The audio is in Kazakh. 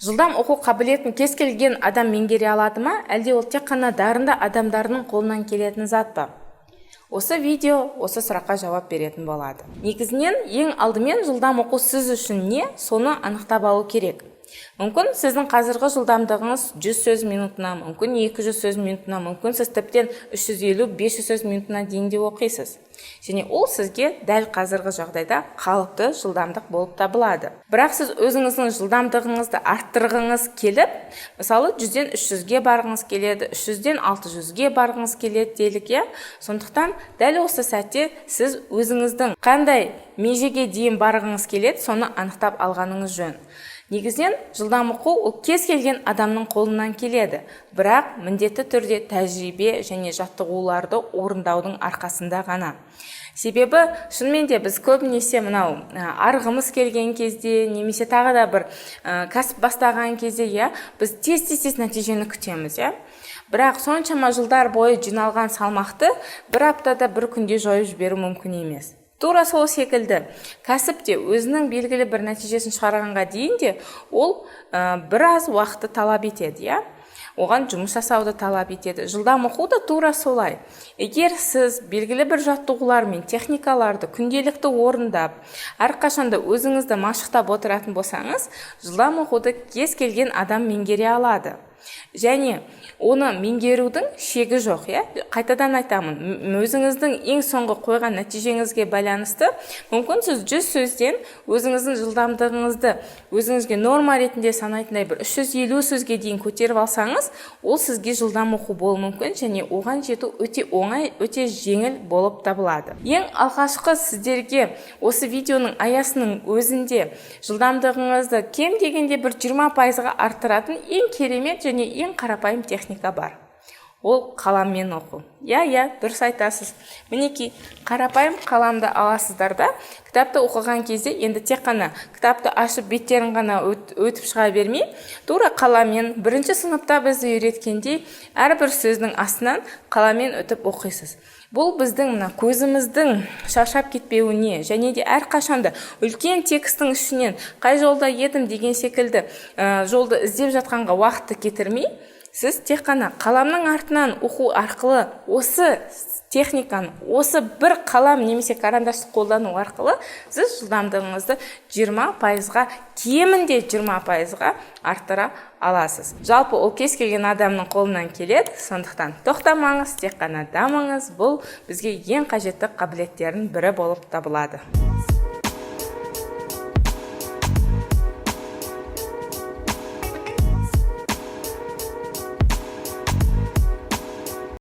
Жылдам оқу қабілетін кез келген адам меңгере алады ма, әлде ол тек қана дарынды адамдардың қолынан келетін зат па? Осы видео осы сұраққа жауап беретін болады. Негізінен ең алдымен жылдам оқу сіз үшін не, соны анықтап алу керек. Мүмкін сіздің қазіргі жылдамдығыңыз 100 сөз минутына, мүмкін 200 сөз минутына, мүмкін сіз тіптен 350-500 сөз минутына дейін де оқисыз. Және ол сізге дәл қазіргі жағдайда қалыпты жылдамдық болып табылады. Бірақ сіз өзіңіздің жылдамдығыңызды арттырғыңыз келіп, мысалы 100-ден 300-ге барғыңыз келеді, 300-ден 600-ге барғыңыз келеді делік, сондықтан дәл осы сәтте сіз өзіңіздің қандай межеге дейін барғыңыз келеді, соны анықтап алғаныңыз жөн. Негізінен жылдам оқу ол кез келген адамның қолынан келеді, бірақ міндетті түрде тәжірибе және жаттығуларды орындаудың арқасында ғана. Себебі шынымен де біз көбінесе мынау арғымыз келген кезде, немесе тағы да бір кәсіп бастаған кезде, біз тез нәтижені күтеміз, Бірақ соншама жылдар бойы жиналған салмақты бір аптада бір күнде жойып жіберу мүмкін емес. Тура сол секілді, кәсіп те өзінің белгілі бір нәтижесін шығарғанға дейін де ол біраз уақытты талап етеді, Оған жұмыс жасауды талап етеді. Жылдам оқу да тура солай. Егер сіз белгілі бір жаттығулар мен техникаларды күнделікті орындап, әрқашанда өзіңізді машықтап отыратын болсаңыз, жылдам оқуды кез келген адам меңгере алады. Және оны меңгерудің шегі жоқ, Қайтадан айтамын, өзіңіздің ең соңғы қойған нәтижеңізге байланысты, мүмкін сіз 100 сөзден өзіңіздің жылдамдығыңызды өзіңізге норма ретінде санайтындай бір 350 сөзге дейін көтеріп алсаңыз, ол сізге жылдам оқу болуы мүмкін, және оған жету өте оңай, өте жеңіл болып табылады. Ең алғашқы сіздерге осы видеоның аясының өзінде жылдамдығыңызды кем дегенде бір 20%-ға арттыратын ең керемет және ең қарапайым техника бар. Ол қаламмен оқу. Дұрыс айтасыз. Мінекей, қарапайым қаламды аласыздар да, кітапты оқыған кезде енді тек қана кітапты ашып беттерін ғана өтіп шыға бермей, тура қаламмен, бірінші сыныпта бізді үйреткендей, әрбір сөздің астынан қаламмен өтіп оқисыз. Бұл біздің көзіміздің шаршап кетпеуіне, және де әрқашанда үлкен текстің ішінен қай жолда едім деген секілді жолды іздеп жатқанға уақытты кетірмей, сіз тек қана қаламның артынан оқу арқылы осы техниканы, осы бір қалам немесе карандашты қолдану арқылы сіз жылдамдығыңызды 20%-ға, кемінде 20%-ға арттыра аласыз. Жалпы ол кез келген адамның қолынан келеді, сондықтан тоқтамаңыз, тек қана дамыңыз, бұл бізге ең қажетті қабілеттердің бірі болып табылады.